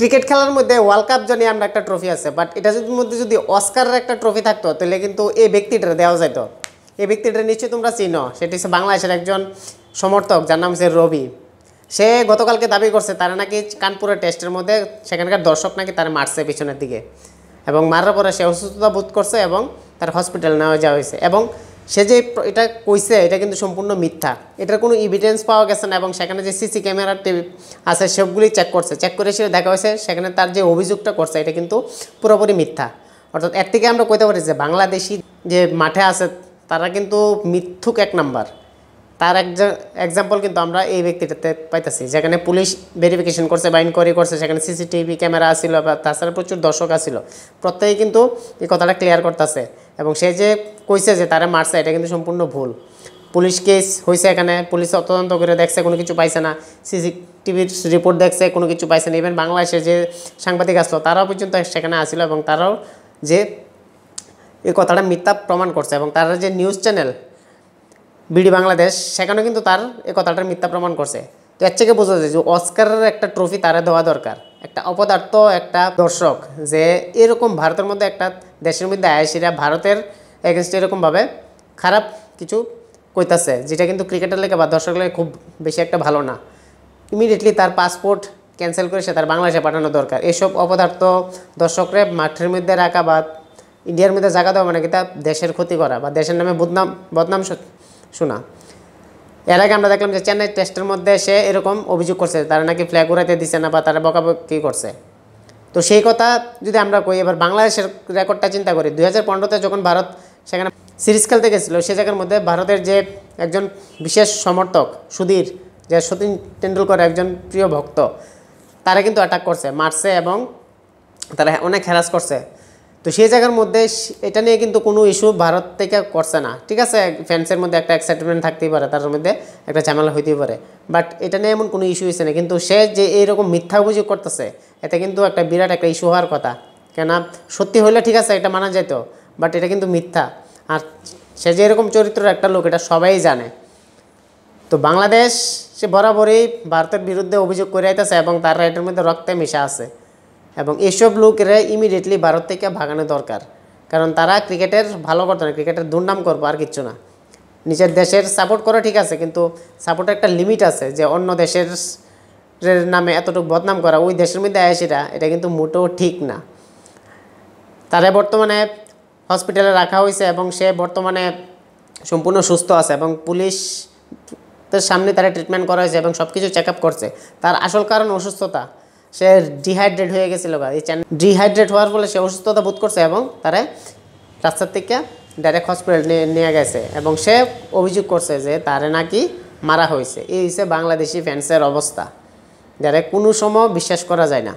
Cricket খেলার মধ্যে world cup জানি আমরা একটা ট্রফি আছে, বাট এটা মধ্যে যদি অস্কারের একটা ট্রফি থাকতো তাহলে কিন্তু এই ব্যক্তিটা দেওয়া যেত। এই ব্যক্তিটা নিশ্চয়ই তোমরা চিনো, সেটি হচ্ছে বাংলাদেশের একজন সমর্থক যার নাম হচ্ছে রবি। সে গতকালকে দাবি করছে তারা নাকি কানপুরের টেস্টের মধ্যে সেখানকার দর্শক নাকি তারা মারছে পিছনের দিকে, এবং মারার পরে সে অসুস্থতা বোধ করছে এবং তার হসপিটাল নেওয়া যাওয়া হয়েছে। এবং সে যে এটা কইছে এটা কিন্তু সম্পূর্ণ মিথ্যা, এটার কোনো এভিডেন্স পাওয়া গেছে না। এবং সেখানে যে সিসি ক্যামেরা টিভি আছে সবগুলি চেক করছে, চেক করে সে দেখা হয়েছে সেখানে তার যে অভিযোগটা করছে এটা কিন্তু পুরোপুরি মিথ্যা। অর্থাৎ এর থেকে আমরা কইতে পারি যে বাংলাদেশি যে মাঠে আছে তারা কিন্তু মিথ্যুক এক নাম্বার। তার এক্সাম্পল কিন্তু আমরা এই ব্যক্তিটাতে পাইতেছি, যেখানে পুলিশ ভেরিফিকেশন করছে বা ইনকোয়ারি করছে, সেখানে সিসিটিভি ক্যামেরা আসছিল বা তাছাড়া প্রচুর দর্শক আসছিল, প্রত্যেকেই কিন্তু এই কথাটা ক্লিয়ার করতেছে। এবং সে যে কইছে যে তারা মারছে এটা কিন্তু সম্পূর্ণ ভুল। পুলিশ কেস হয়েছে, এখানে পুলিশ তদন্ত করে দেখছে কোনো কিছু পাইছে না, সিসিটিভির রিপোর্ট দেখছে কোনো কিছু পাইছে না। ইভেন বাংলাদেশের যে সাংবাদিক আসলো তারাও পর্যন্ত সেখানে আসছিল এবং তারাও যে এই কথাটা মিথ্যা প্রমাণ করছে। এবং তারা যে নিউজ চ্যানেল বিডি বাংলাদেশ সেখানেও কিন্তু তার এই কথাটার মিথ্যা প্রমাণ করছে। তো এর থেকে বোঝা যায় যে অস্কারের একটা ট্রফি তারা দেওয়া দরকার। একটা অপদার্থ একটা দর্শক যে এরকম ভারতের মধ্যে একটা দেশের মধ্যে আয়াসীরা ভারতের এগেনস্টে এরকমভাবে খারাপ কিছু কইতাছে, যেটা কিন্তু ক্রিকেটের লেগে বা দর্শক লেগে খুব বেশি একটা ভালো না। ইমিডিয়েটলি তার পাসপোর্ট ক্যান্সেল করে সে তার বাংলাদেশে পাঠানো দরকার। এইসব অপদার্থ দর্শকরে মাঠের মধ্যে রাখা বা ইন্ডিয়ার মধ্যে জায়গা দেওয়া মানে কি তা দেশের ক্ষতি করা বা দেশের নামে বদনাম শোনা। এর আগে আমরা দেখলাম যে চেন্নাই টেস্টের মধ্যে সে এরকম অভিযোগ করছে তারা নাকি ফ্ল্যাগ উড়াইতে দিচ্ছে না বা তারা বকাবকি করছে। তো সেই কথা যদি আমরা কই, এবার বাংলাদেশের রেকর্ডটা চিন্তা করি, 2015-তে যখন ভারত সেখানে সিরিজ খেলতে গেছিলো সে জায়গার মধ্যে ভারতের যে একজন বিশেষ সমর্থক সুধীর, যে সচিন টেন্ডুলকরের একজন প্রিয় ভক্ত, তারা কিন্তু অ্যাটাক করছে, মারছে এবং তারা অনেক হ্যারাস করছে। তো সেই জায়গার মধ্যে এটা নিয়ে কিন্তু কোনো ইস্যু ভারত থেকে করছে না। ঠিক আছে, ফ্যান্সের মধ্যে একটা এক্সাইটমেন্ট থাকতেই পারে, তার মধ্যে একটা ঝামেলা হইতেই পারে, বাট এটা নিয়ে এমন কোনো ইস্যু হয়েছে না। কিন্তু সে যে এইরকম মিথ্যা অভিযোগ করতেছে এতে কিন্তু একটা বিরাট একটা ইস্যু হওয়ার কথা। কেন সত্যি হইলে ঠিক আছে এটা মানা যেত, বাট এটা কিন্তু মিথ্যা। আর সে যে এরকম চরিত্রের একটা লোক এটা সবাই জানে। তো বাংলাদেশ সে বরাবরই ভারতের বিরুদ্ধে অভিযোগ করে আইতেছে এবং তারা এটার মধ্যে রক্তে মিশা আছে। এবং এইসব লোকেরা ইমিডিয়েটলি ভারত থেকে ভাগানো দরকার, কারণ তারা ক্রিকেটের ভালো করতো না, ক্রিকেটের দুর্নাম করবো আর কিচ্ছু না। নিজের দেশের সাপোর্ট করা ঠিক আছে, কিন্তু সাপোর্টের একটা লিমিট আছে, যে অন্য দেশের নামে এতটুকু বদনাম করা ওই দেশের মধ্যে আয়াসীরা, এটা কিন্তু মোটেও ঠিক না। তারা বর্তমানে হসপিটালে রাখা হয়েছে এবং সে বর্তমানে সম্পূর্ণ সুস্থ আছে এবং পুলিশের সামনে তারা ট্রিটমেন্ট করা হয়েছে এবং সব কিছু চেক আপ করছে। তার আসল কারণ অসুস্থতা, সে ডিহাইড্রেট হয়ে গেছিলো। ডিহাইড্রেট হওয়ার ফলে সে অসুস্থতা বোধ করছে এবং তারা রাস্তার থেকে ডাইরেক্ট হসপিটাল নিয়ে গেছে এবং সে অভিযোগ করছে যে তারে নাকি মারা হয়েছে। এই হচ্ছে বাংলাদেশি ফ্যান্সের অবস্থা, যারা কোনো সময় বিশ্বাস করা যায় না।